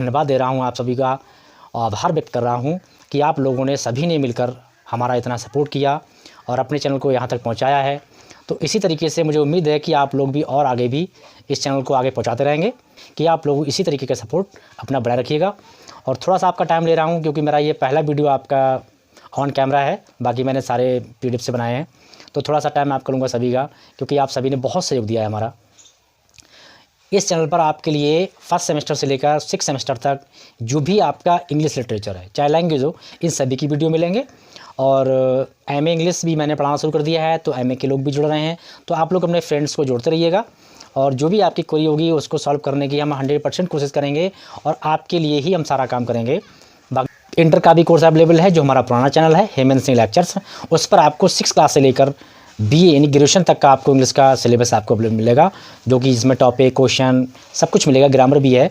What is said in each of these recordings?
धन्यवाद दे रहा हूँ आप सभी का, आभार व्यक्त कर रहा हूँ कि आप लोगों ने सभी ने मिलकर हमारा इतना सपोर्ट किया और अपने चैनल को यहाँ तक पहुँचाया है। तो इसी तरीके से मुझे उम्मीद है कि आप लोग भी और आगे भी इस चैनल को आगे पहुँचाते रहेंगे, कि आप लोग इसी तरीके का सपोर्ट अपना बनाए रखिएगा। और थोड़ा सा आपका टाइम ले रहा हूँ क्योंकि मेरा ये पहला वीडियो आपका ऑन कैमरा है, बाकी मैंने सारे PDF से बनाए हैं। तो थोड़ा सा टाइम आपका लूँगा सभी का, क्योंकि आप सभी ने बहुत सहयोग दिया है हमारा। इस चैनल पर आपके लिए फर्स्ट सेमेस्टर से लेकर 6 सेमेस्टर तक जो भी आपका इंग्लिश लिटरेचर है, चाहे लैंग्वेज हो, इन सभी की वीडियो मिलेंगे। और MA इंग्लिश भी मैंने पढ़ाना शुरू कर दिया है, तो MA के लोग भी जुड़ रहे हैं। तो आप लोग अपने फ्रेंड्स को जोड़ते रहिएगा और जो भी आपकी क्वेरी होगी उसको सॉल्व करने की हम 100% कोशिश करेंगे और आपके लिए ही हम सारा काम करेंगे। इंटर का भी कोर्स अवेलेबल है, जो हमारा पुराना चैनल है हेमंत सिंह लेक्चर्स, उस पर आपको 6 क्लास से लेकर BA यानी ग्रेजुएशन तक का आपको इंग्लिश का सिलेबस आपको मिलेगा, जो कि इसमें टॉपिक, क्वेश्चन सब कुछ मिलेगा, ग्रामर भी है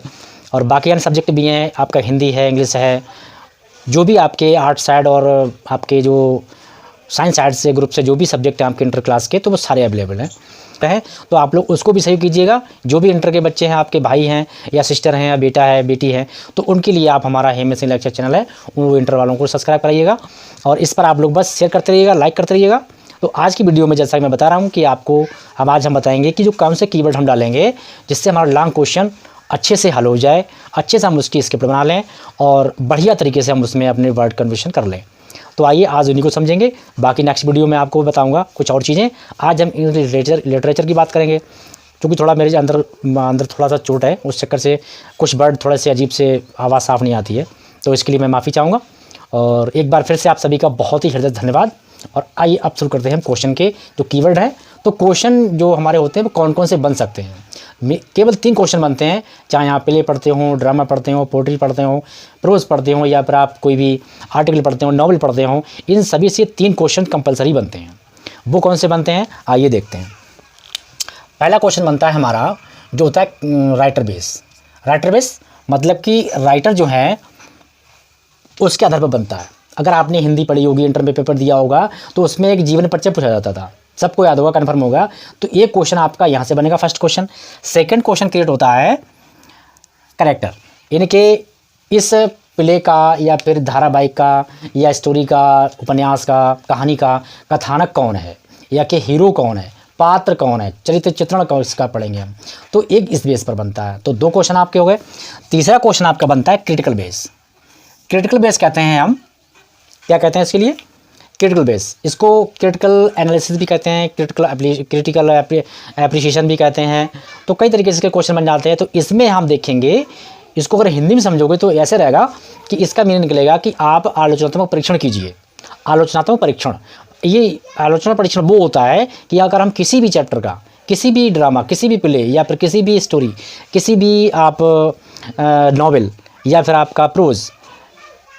और बाकी अन्य सब्जेक्ट भी हैं। आपका हिंदी है, इंग्लिश है, जो भी आपके आर्ट साइड और आपके जो साइंस साइड से ग्रुप से जो भी सब्जेक्ट हैं आपके इंटर क्लास के, तो वो सारे अवेलेबल हैं। तो आप लोग उसको भी सहयोग कीजिएगा। जो भी इंटर के बच्चे हैं, आपके भाई हैं या सिस्टर हैं या बेटा है, बेटी है, तो उनके लिए आप हमारा हेमंत सिंह लेक्चर चैनल है, उन इंटर वालों को सब्सक्राइब कराइएगा और इस पर आप लोग बस शेयर करते रहिएगा, लाइक करते रहिएगा। तो आज की वीडियो में जैसा कि मैं बता रहा हूँ कि आपको आज हम बताएंगे कि जो कौन से कीवर्ड हम डालेंगे जिससे हमारा लॉन्ग क्वेश्चन अच्छे से हल हो जाए, अच्छे से हम उसकी स्क्रिप्ट बना लें और बढ़िया तरीके से हम उसमें अपने वर्ड कन्वर्शन कर लें। तो आइए आज उन्हीं को समझेंगे। बाकी नेक्स्ट वीडियो में आपको बताऊंगा कुछ और चीज़ें। आज हम इंग्लिश लिटरेचर की बात करेंगे, क्योंकि थोड़ा मेरे अंदर थोड़ा सा चोट है, उस चक्कर से कुछ वर्ड थोड़े से अजीब से आवाज़ साफ़ नहीं आती है, तो इसके लिए मैं माफ़ी चाहूँगा। और एक बार फिर से आप सभी का बहुत ही हृदय धन्यवाद। और आइए अब शुरू करते हैं क्वेश्चन के जो कीवर्ड हैं। तो क्वेश्चन जो हमारे होते हैं वो कौन कौन से बन सकते हैं? केवल 3 क्वेश्चन बनते हैं, चाहे आप प्ले पढ़ते हो, ड्रामा पढ़ते हो, पोएट्री पढ़ते हो, प्रोज पढ़ते हो या फिर आप कोई भी आर्टिकल पढ़ते हो, नॉवल पढ़ते हो, इन सभी से 3 क्वेश्चन कंपलसरी बनते हैं। वो कौन से बनते हैं आइए देखते हैं। पहला क्वेश्चन बनता है हमारा जो होता है राइटर बेस। राइटर बेस मतलब कि राइटर जो है उसके आधार पर बनता है। अगर आपने हिंदी पढ़ी होगी, इंटर में पेपर दिया होगा, तो उसमें एक जीवन परिचय पूछा जाता था, सबको याद होगा, कन्फर्म होगा। तो ये क्वेश्चन आपका यहाँ से बनेगा first question. Second question create होता है कैरेक्टर, यानी कि इस प्ले का या फिर धारावाहिक का या स्टोरी का, उपन्यास का, कहानी का कथानक कौन है या कि हीरो कौन है, पात्र कौन है, चरित्र चित्रण कौन इसका पढ़ेंगे हम। तो एक इस बेस पर बनता है। तो 2 क्वेश्चन आपके हो गए। तीसरा क्वेश्चन आपका बनता है क्रिटिकल बेस। क्रिटिकल बेस कहते हैं हम, क्या कहते हैं इसके लिए? Critical base. इसको क्रिटिकल एनालिसिस भी कहते हैं, क्रिटिकल एप्रिसिएशन भी कहते हैं। तो कई तरीके से इसके क्वेश्चन बन जाते हैं। तो इसमें हम देखेंगे, इसको अगर हिंदी में समझोगे तो ऐसे रहेगा कि इसका मीनिंग निकलेगा कि आप आलोचनात्मक परीक्षण कीजिए। आलोचनात्मक परीक्षण, ये आलोचना परीक्षण वो होता है कि अगर हम किसी भी चैप्टर का, किसी भी ड्रामा, किसी भी प्ले या फिर किसी भी स्टोरी, किसी भी आप नॉवेल या फिर आपका प्रोज,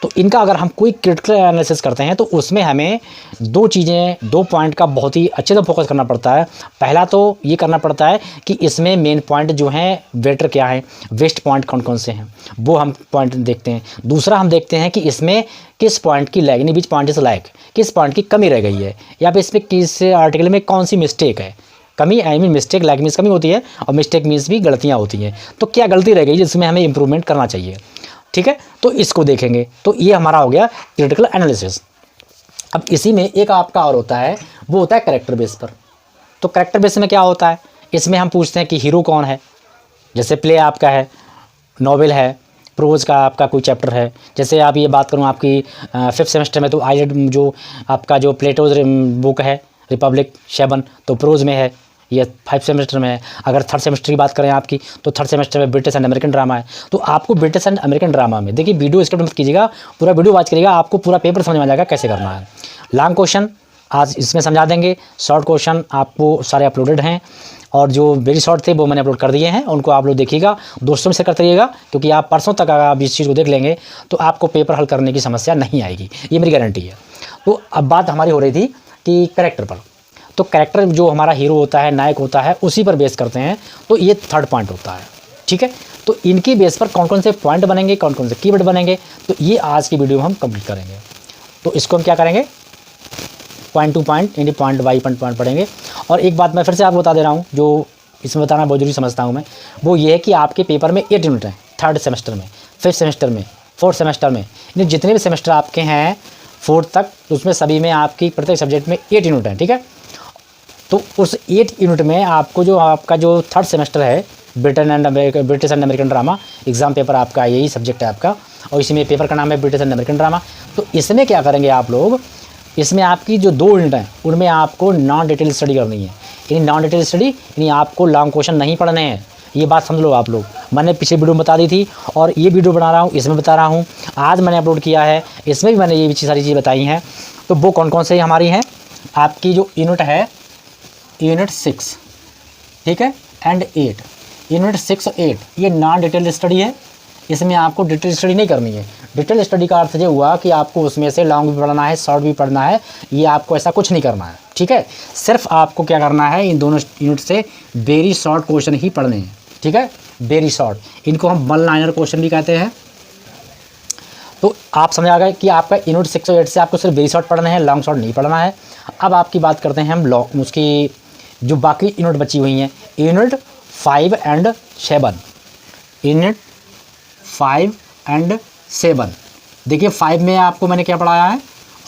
तो इनका अगर हम कोई क्रिटिकल एनालिसिस करते हैं तो उसमें हमें 2 चीज़ें, 2 पॉइंट का बहुत ही अच्छे से फोकस करना पड़ता है। पहला तो ये करना पड़ता है कि इसमें मेन पॉइंट जो हैं वेटर क्या है, वेस्ट पॉइंट कौन कौन से हैं, वो हम पॉइंट देखते हैं। दूसरा हम देखते हैं कि इसमें किस पॉइंट की लैग, यानी विच पॉइंट इज लैग, किस पॉइंट की कमी रह गई है या फिर इसमें किस आर्टिकल में कौन सी मिस्टेक है। कमी I mean mistake, lag means कमी होती है और मिस्टेक मीन्स भी गलतियाँ होती हैं। तो क्या गलती रह गई जिसमें हमें इंप्रूवमेंट करना चाहिए, ठीक है? तो इसको देखेंगे। तो ये हमारा हो गया क्रिटिकल एनालिसिस। अब इसी में एक आपका और होता है, वो होता है कैरेक्टर बेस पर। तो कैरेक्टर बेस में क्या होता है? इसमें हम पूछते हैं कि हीरो कौन है। जैसे प्ले आपका है, नॉवेल है, प्रोज का आपका कोई चैप्टर है। जैसे आप ये बात करूँ आपकी 5th सेमेस्टर में, तो आइलेट जो आपका जो प्लेटोज बुक है रिपब्लिक 7, तो प्रोज में है, ये 5 सेमेस्टर में है। अगर 3rd सेमेस्टर की बात करें आपकी, तो 3rd सेमेस्टर में ब्रिटिश एंड अमेरिकन ड्रामा है। तो आपको ब्रिटिश एंड अमेरिकन ड्रामा में, देखिए वीडियो स्किप मत कीजिएगा, पूरा वीडियो वॉच करिएगा, आपको पूरा पेपर समझ में आ जाएगा कैसे करना है। लॉन्ग क्वेश्चन आज इसमें समझा देंगे, शॉर्ट क्वेश्चन आपको सारे अपलोडेड हैं और जो वेरी शॉर्ट थे वो मैंने अपलोड कर दिए हैं, उनको आप लोग देखिएगा, दोस्तों में शेयर करते रहिएगा, क्योंकि आप परसों तक अगर आप इस चीज़ को देख लेंगे तो आपको पेपर हल करने की समस्या नहीं आएगी, ये मेरी गारंटी है। तो अब बात हमारी हो रही थी कि कैरेक्टर पर। तो कैरेक्टर जो हमारा हीरो होता है, नायक होता है, उसी पर बेस करते हैं। तो ये 3rd पॉइंट होता है, ठीक है? तो इनकी बेस पर कौन कौन से पॉइंट बनेंगे, कौन कौन से कीवर्ड बनेंगे, तो ये आज की वीडियो में हम कंप्लीट करेंगे। तो इसको हम क्या करेंगे, पॉइंट टू पॉइंट यानी पॉइंट बाई पॉइंट पढ़ेंगे। और एक बात मैं फिर से आपको बता दे रहा हूँ, जो इसमें बताना बहुत जरूरी समझता हूँ मैं, वो ये है कि आपके पेपर में 8 यूनिट हैं 3rd सेमेस्टर में। 5th सेमेस्टर में, 4th सेमेस्टर में, यानी जितने भी सेमेस्टर आपके हैं 4th तक, उसमें सभी में आपकी प्रत्येक सब्जेक्ट में 8 यूनिट हैं, ठीक है। तो उस 8 यूनिट में आपको जो आपका जो 3rd सेमेस्टर है British and American drama, exam paper आपका यही सब्जेक्ट है आपका, और इसी में पेपर का नाम है ब्रिटिश एंड अमेरिकन ड्रामा। तो इसमें क्या करेंगे आप लोग, इसमें आपकी जो 2 यूनिट हैं उनमें आपको नॉन डिटेल स्टडी करनी है। यानी नॉन डिटेल स्टडी यानी आपको लॉन्ग क्वेश्चन नहीं पढ़ने हैं, ये बात समझ लो आप लोग। मैंने पिछले वीडियो में बता दी थी और ये वीडियो बना रहा हूँ, इसमें बता रहा हूँ, आज मैंने अपलोड किया है, इसमें भी मैंने ये सारी चीज़ें बताई हैं। तो वो कौन कौन से हमारी हैं, आपकी जो यूनिट है यूनिट 6, ठीक है, एंड 8, यूनिट 6 और 8 ये नॉन डिटेल स्टडी है। इसमें आपको डिटेल स्टडी नहीं करनी है। डिटेल स्टडी का अर्थ ये हुआ कि आपको उसमें से लॉन्ग भी पढ़ना है, शॉर्ट भी पढ़ना है, ये आपको ऐसा कुछ नहीं करना है, ठीक है। सिर्फ आपको क्या करना है, इन दोनों यूनिट से वेरी शॉर्ट क्वेश्चन ही पढ़ने हैं, ठीक है, वेरी शॉर्ट। इनको हम वन लाइनर क्वेश्चन भी कहते हैं। तो आप समझ आ गए कि आपका यूनिट 6 और 8 से आपको सिर्फ वेरी शॉर्ट पढ़ना है, लॉन्ग शॉर्ट नहीं पढ़ना है। अब आपकी बात करते हैं हम उसकी जो बाकी यूनिट बची हुई हैं, यूनिट 5 एंड 7, यूनिट 5 एंड 7। देखिए 5 में आपको मैंने क्या पढ़ाया है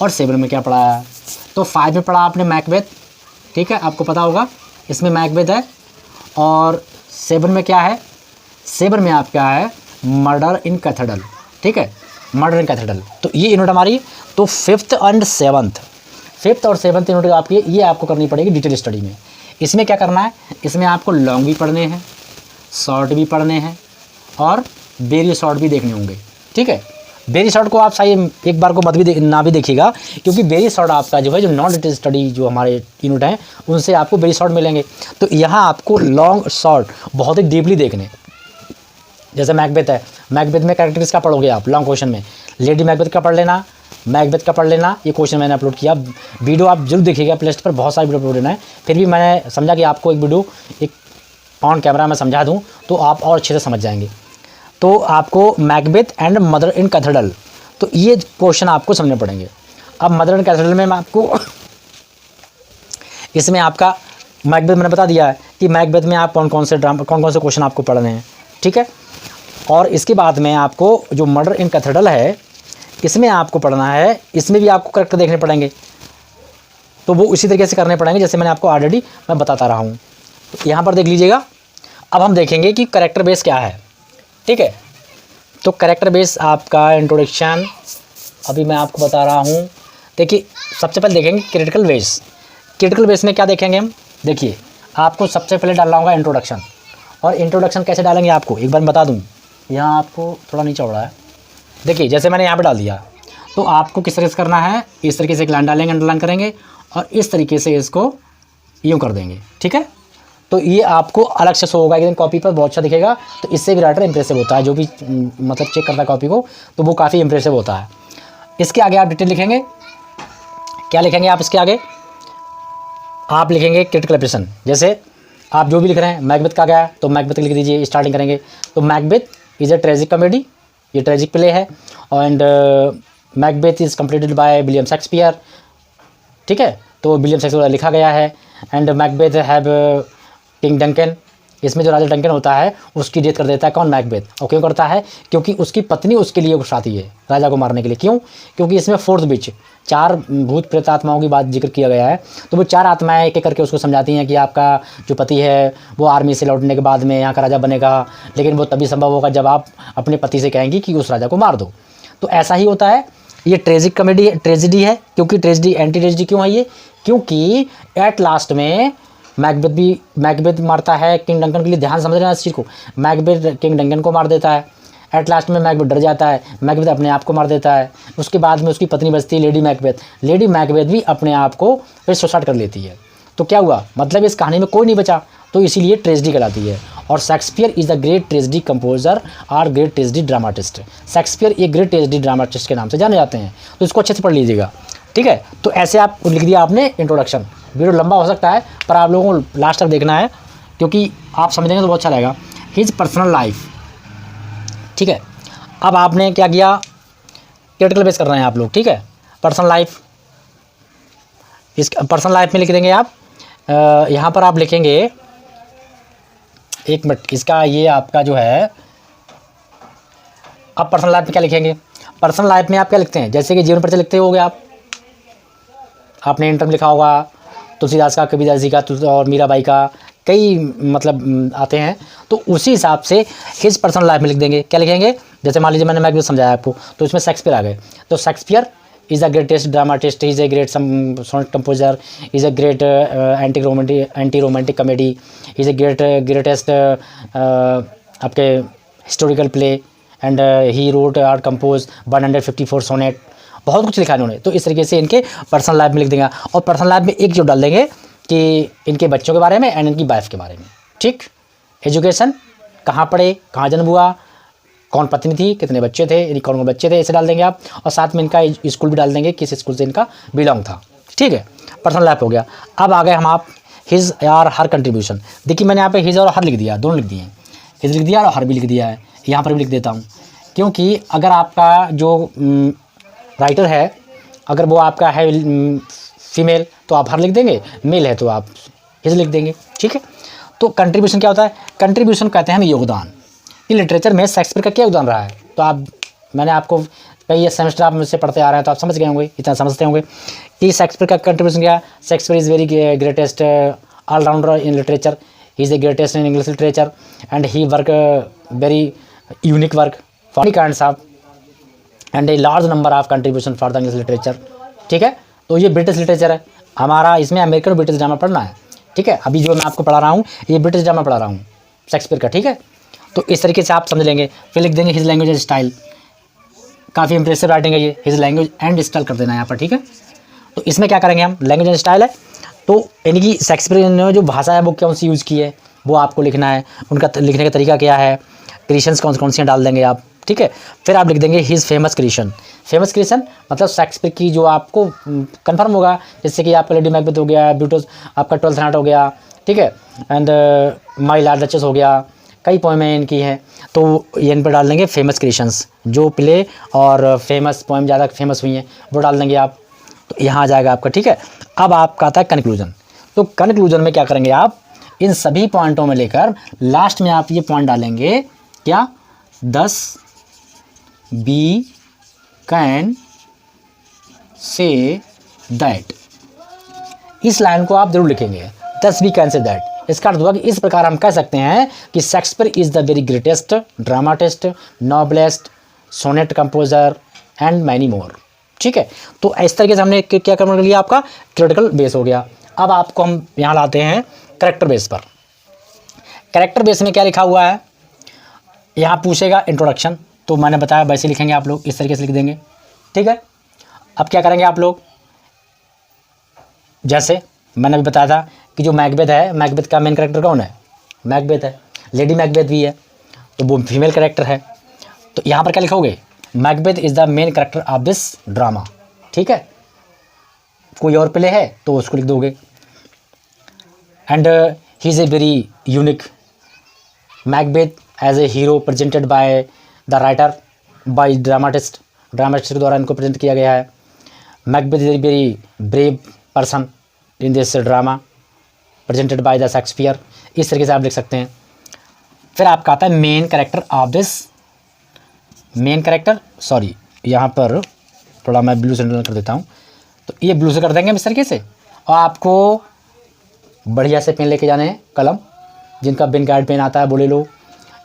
और 7 में क्या पढ़ाया है। तो 5 में पढ़ा आपने मैकबेथ, ठीक है, आपको पता होगा इसमें मैकबेथ है। और 7 में क्या है, 7 में आप क्या है, मर्डर इन कैथेड्रल, ठीक है, मर्डर इन कैथेड्रल। तो ये यूनिट हमारी, तो 5th एंड 7th और 7th यूनिट आपकी ये आपको करनी पड़ेगी डिटेल स्टडी में। इसमें क्या करना है, इसमें आपको लॉन्ग भी पढ़ने हैं, शॉर्ट भी पढ़ने हैं और वेरी शॉर्ट भी देखने होंगे, ठीक है। वेरी शॉर्ट को आप सही एक बार को मत भी ना भी देखिएगा, क्योंकि वेरी शॉर्ट आपका जो है जो नॉन डिटेल स्टडी जो हमारे यूनिट हैं उनसे आपको वेरी शॉर्ट मिलेंगे। तो यहाँ आपको लॉन्ग शॉर्ट बहुत ही डीपली देखने, जैसे मैकबेथ है, मैकबेथ में कैरेक्टर्स का पढ़ोगे आप लॉन्ग क्वेश्चन में, लेडी मैकबेथ का पढ़ लेना, मैकबेथ का पढ़ लेना। ये क्वेश्चन मैंने अपलोड किया, वीडियो आप जरूर देखिएगा, प्लेलिस्ट पर बहुत सारी वीडियो अपलोड लेना है। फिर भी मैंने समझा कि आपको एक वीडियो एक ऑन कैमरा में समझा दूँ तो आप और अच्छे से समझ जाएंगे। तो आपको Macbeth and mother in cathedral, तो ये क्वेश्चन आपको समझने पड़ेंगे। अब मदर इन कैथेड्रल में मैं आपको इसमें आपका मैकबेथ मैंने बता दिया है कि मैकबेथ में आप कौन कौन से क्वेश्चन आपको पढ़ने हैं, ठीक है। और इसके बाद में आपको जो मर्डर इन कैथेड्रल है इसमें आपको पढ़ना है, इसमें भी आपको करेक्टर देखने पड़ेंगे। तो वो इसी तरीके से करने पड़ेंगे जैसे मैंने आपको ऑलरेडी मैं बताता रहा हूँ। तो यहाँ पर देख लीजिएगा। अब हम देखेंगे कि करेक्टर बेस क्या है, ठीक है। तो करेक्टर बेस आपका इंट्रोडक्शन अभी मैं आपको बता रहा हूँ। देखिए सबसे पहले देखेंगे क्रिटिकल बेस। क्रिटिकल बेस में क्या देखेंगे हम, देखिए आपको सबसे पहले डालना होगा इंट्रोडक्शन। और इंट्रोडक्शन कैसे डालेंगे आपको एक बार बता दूँ, यहाँ आपको थोड़ा नीचे हो रहा है, देखिए जैसे मैंने यहाँ पे डाल दिया। तो आपको किस तरीके से करना है, इस तरीके से एक लाइन डालेंगे, अंडरलाइन करेंगे और इस तरीके से इसको यूँ कर देंगे, ठीक है। तो ये आपको अलग से शो होगा, एक दिन कॉपी पर बहुत अच्छा दिखेगा। तो इससे भी राइटर इंप्रेसिव होता है, जो भी मतलब चेक करता है कॉपी को तो वो काफ़ी इंप्रेसिव होता है। इसके आगे आप डिटेल लिखेंगे, क्या लिखेंगे आप इसके आगे, आप लिखेंगे क्रिटिकल एप्रेशन। जैसे आप जो भी लिख रहे हैं, मैकबेथ का गया तो मैकबेथ लिख दीजिए, स्टार्टिंग करेंगे। तो Macbeth is a tragic comedy, ये ट्रेजिक प्ले है। And Macbeth is completed by William Shakespeare, ठीक है। तो विलियम शेक्सपियर लिखा गया है। And Macbeth have king Duncan, इसमें जो राजा डंकन होता है उसकी डेथ कर देता है कौन, मैकबेथ। और क्यों करता है, क्योंकि उसकी पत्नी उसके लिए उकसाती है राजा को मारने के लिए। क्यों, क्योंकि इसमें 4th विच 4 भूत प्रेत आत्माओं की बात जिक्र किया गया है। तो वो 4 आत्माएं एक एक करके उसको समझाती हैं कि आपका जो पति है वो आर्मी से लौटने के बाद में यहाँ का राजा बनेगा, लेकिन वो तभी संभव होगा जब आप अपने पति से कहेंगी कि उस राजा को मार दो। तो ऐसा ही होता है। ये ट्रेजिक कॉमेडी ट्रेजिडी है, क्योंकि ट्रेजिडी एंटी ट्रेजिडी क्यों है ये, क्योंकि एट लास्ट में मैकबेथ मारता है किंग डंकन के लिए, ध्यान समझ रहे हैं इस चीज़ को। मैकबेथ किंग डंकन को मार देता है, एट लास्ट में मैकबेथ डर जाता है, मैकबेथ अपने आप को मार देता है। उसके बाद में उसकी पत्नी बचती है लेडी मैकबेथ, लेडी मैकबेथ भी अपने आप को फिर सुसाइड कर लेती है। तो क्या हुआ, मतलब इस कहानी में कोई नहीं बचा, तो इसीलिए ट्रेजिडी कहलाती है। और Shakespeare is the great tragedy composer और ग्रेट ट्रेजिडी ड्रामाटिस्ट। शेक्सपियर एक ग्रेट ट्रेजिडी ड्रामाटिस्ट के नाम से जाने जाते हैं, तो इसको अच्छे से पढ़ लीजिएगा, ठीक है। तो ऐसे आप लिख दिया आपने इंट्रोडक्शन। वीडियो लंबा हो सकता है पर आप लोगों को लास्ट तक देखना है, क्योंकि आप समझेंगे तो बहुत अच्छा लगेगा। हिज पर्सनल लाइफ, ठीक है। अब आपने क्या किया, क्रिटिकल बेस कर रहे हैं आप लोग, ठीक है। पर्सनल लाइफ, इस पर्सनल लाइफ में लिख देंगे आप, यहाँ पर आप लिखेंगे, एक मिनट, इसका ये आपका जो है अब पर्सनल लाइफ में क्या लिखेंगे? पर्सनल लाइफ में आप क्या लिखते हैं? जैसे कि जीवन परिचय लिखते होगे आप, आपने इंटर में लिखा होगा तुलसीदास का, कबीरदास जी का और मीराबाई का, कई मतलब आते हैं, तो उसी हिसाब से हिज पर्सनल लाइफ में लिख देंगे। क्या लिखेंगे? जैसे मान लीजिए मैंने मैकबेथ समझाया आपको, तो इसमें शेक्सपियर आ गए, तो Shakespeare is a greatest dramatist, is a great sonnet composer, is a great anti romantic comedy, is a greatest आपके historical play, and he wrote or compose 154 sonnet, बहुत कुछ लिखा इन्होंने। तो इस तरीके से इनके पर्सनल लाइफ में लिख देंगे, और पर्सनल लाइफ में एक जो डाल देंगे कि इनके बच्चों के बारे में एंड इनकी वाइफ के बारे में। ठीक, एजुकेशन, कहाँ पढ़े, कहाँ जन्म हुआ, कौन पत्नी थी, कितने बच्चे थे, यानी कौन बच्चे थे, इसे डाल देंगे आप, और साथ में इनका स्कूल भी डाल देंगे, किस स्कूल से इनका बिलोंग था। ठीक है, पर्सनल लाइफ हो गया। अब आ गए हम आप हिज और हर कंट्रीब्यूशन। देखिए मैंने यहाँ पे हिज और हर लिख दिया, दोनों लिख दिए हैं, हिज लिख दिया और हर भी लिख दिया है, यहाँ पर भी लिख देता हूँ, क्योंकि अगर आपका जो राइटर है अगर वो आपका है फीमेल तो आप हर लिख देंगे, मेल है तो आप हिज लिख देंगे। ठीक है, तो कंट्रीब्यूशन क्या होता है? कंट्रीब्यूशन कहते हैं हम योगदान। ये लिटरेचर में शेक्सपियर का क्या योगदान रहा है, तो आप, मैंने आपको कई सेमेस्टर आप मुझसे पढ़ते आ रहे हैं तो आप समझ गए होंगे, इतना समझते होंगे कि शेक्सपियर का कंट्रीब्यूशन क्या है। Shakespeare is very greatest all rounder in literature, he is a greatest in English literature, and he work very unique work for kinds of and a large number of contribution for the English literature. ठीक है, तो ये British literature है हमारा, इसमें American British drama पढ़ना है। ठीक है, अभी जो मैं आपको पढ़ा रहा हूँ ये ब्रिटिश ड्रामा पढ़ा रहा हूँ शेक्सपियर का। ठीक है, तो इस तरीके से आप समझ लेंगे। फिर लिख देंगे हिज लैंग्वेज एंड स्टाइल, काफ़ी इंप्रेसिव राइटिंग है ये, हिज लैंग्वेज एंड स्टाइल कर देना है यहाँ पर। ठीक है, तो इसमें क्या करेंगे हम, लैंग्वेज एंड स्टाइल है, तो यानी कि शेक्सपियर ने जो भाषा है वो कौन सी यूज़ की है वो आपको लिखना है, उनका लिखने का तरीका क्या है, क्रिएशंस कौन सी डाल देंगे आप। ठीक है, फिर आप लिख देंगे his famous creation. Famous creation मतलब शेक्सपियर की जो आपको कंफर्म होगा, जैसे कि आपका लेडी मैकबेथ हो गया, ब्यूटस आपका 12th नाइट हो गया। ठीक है, एंड माय लॉर्ड डचेस हो गया, कई पोएमें इनकी हैं, तो इन पर डाल देंगे फेमस क्रिएशंस, जो प्ले और फेमस पोएम ज़्यादा फेमस हुई हैं वो डाल देंगे आप, तो यहाँ आ जाएगा आपका। ठीक है, अब आपका आता है कंक्लूजन। तो कंक्लूजन में क्या करेंगे आप, इन सभी पॉइंटों में लेकर लास्ट में आप ये पॉइंट डालेंगे क्या, 10 बी कैन से दैट। इस लाइन को आप जरूर लिखेंगे, 10 बी कैन से दैट। इसका अर्थ हुआ कि इस प्रकार हम कह सकते हैं कि Shakespeare is the very greatest dramatist, noblest, sonnet composer and many more. ठीक है, तो इस तरीके से हमने क्या कर लिया, आपका थ्योरेटिकल बेस हो गया। अब आपको हम यहाँ लाते हैं कैरेक्टर बेस पर। कैरेक्टर बेस में क्या लिखा हुआ है, यहाँ पूछेगा इंट्रोडक्शन, तो मैंने बताया वैसे लिखेंगे आप लोग, इस तरीके से लिख देंगे। ठीक है, अब क्या करेंगे आप लोग, जैसे मैंने भी बताया था कि जो मैकबेथ है, मैकबेथ का मेन कैरेक्टर कौन है, मैकबेथ है, लेडी मैकबेथ भी है, तो वो फीमेल कैरेक्टर है। तो यहाँ पर क्या लिखोगे, Macbeth is the main character of this drama. ठीक है, कोई और प्ले है तो उसको लिख दोगे, and he is a very unique Macbeth as a hero presented by the writer, by dramatist के द्वारा इनको प्रेजेंट किया गया है। Macbeth is a very brave person in this drama presented by the Shakespeare. इस तरीके से आप लिख सकते हैं। फिर आपका आता है main character of this, main character, sorry यहाँ पर थोड़ा मैं ब्लू से कर देता हूँ, तो ये ब्लू से कर देंगे इस तरीके से। और आपको बढ़िया से पेन लेके जाने हैं, कलम, जिनका बिन गाइड पेन आता है वो ले लो,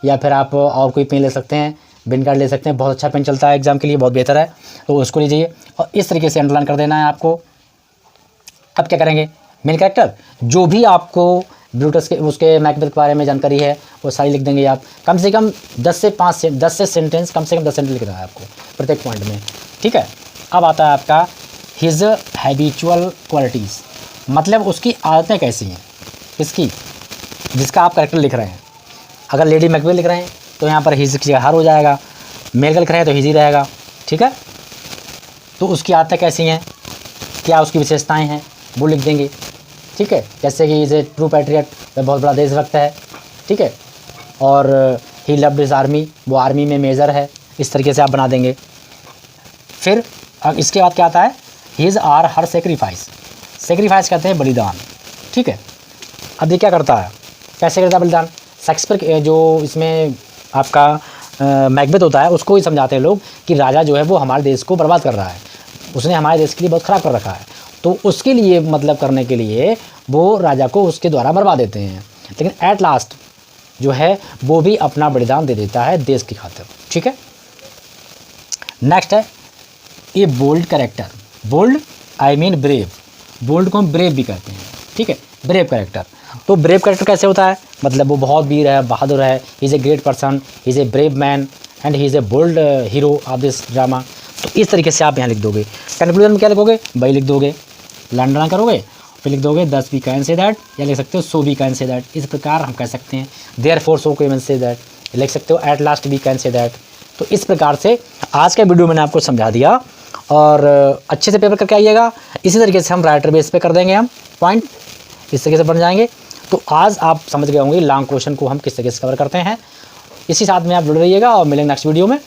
या फिर आप और कोई पेन ले सकते हैं, बिन गाइड ले सकते हैं, बहुत अच्छा पेन चलता है एग्जाम के लिए, बहुत बेहतर है, तो उसको लीजिए और इस तरीके से अंडरलाइन कर देना है आपको। अब क्या करेंगे, मेन कैरेक्टर जो भी आपको ब्रूटस के उसके मैकबेथ के बारे में जानकारी है वो सारी लिख देंगे आप। कम से कम 10 से सेंटेंस, कम से कम 10 सेंटेंस लिखना है आपको प्रत्येक पॉइंट में। ठीक है, अब आता है आपका हिज हैबिचुअल क्वालिटीज़, मतलब उसकी आदतें कैसी हैं, इसकी जिसका आप कैरेक्टर लिख रहे हैं। अगर लेडी मैकबेथ लिख रहे हैं तो यहाँ पर हिज की हर हो जाएगा, मेल का लिख रहे हैं तो हिज ही रहेगा। ठीक है, तो उसकी आदतें कैसी हैं, क्या उसकी विशेषताएं हैं वो लिख देंगे। ठीक है, जैसे कि इज ए ट्रू पैट्रियट, वह बहुत बड़ा देशभक्त है। ठीक है, और ही लव्ड हिज आर्मी, वो आर्मी में मेजर है, इस तरीके से आप बना देंगे। फिर अब इसके बाद क्या आता है, his or her sacrifice, sacrifice कहते हैं बलिदान। ठीक है, अब ये क्या करता है, कैसे करता है बलिदान, शेक्सपियर जो इसमें आपका मैकबेथ होता है, उसको ही समझाते हैं लोग कि राजा जो है वो हमारे देश को बर्बाद कर रहा है, उसने हमारे देश के लिए बहुत ख़राब कर रखा है, तो उसके लिए मतलब करने के लिए वो राजा को उसके द्वारा मरवा देते हैं। लेकिन एट लास्ट जो है वो भी अपना बलिदान दे देता है देश की खातिर। ठीक है, नेक्स्ट है a bold character. Bold I mean brave, bold को हम ब्रेव भी कहते हैं। ठीक है, ब्रेव कैरेक्टर। तो ब्रेव कैरेक्टर कैसे होता है, मतलब वो बहुत वीर है, बहादुर है, he is a great person, he is a brave man and he is a bold hero of this drama. तो इस तरीके से आप यहाँ लिख दोगे। कंक्लूजन में क्या लिखोगे, बाई लिख दोगे, लर्न करोगे, फिर लिख दोगे दस वी कैन से दैट, या लिख सकते हो so we can say that. इस प्रकार हम कह सकते हैं therefore so can say that, लिख सकते हो at last we can say that. तो इस प्रकार से आज का वीडियो मैंने आपको समझा दिया, और अच्छे से पेपर करके आइएगा। इसी तरीके से हम राइटर बेस पे कर देंगे, हम पॉइंट इस तरीके से बन जाएंगे। तो आज आप समझ गए होंगे लॉन्ग क्वेश्चन को हम किस तरीके से कवर करते हैं। इसी साथ में आप जुड़ रहिएगा और मिलेंगे नेक्स्ट वीडियो में।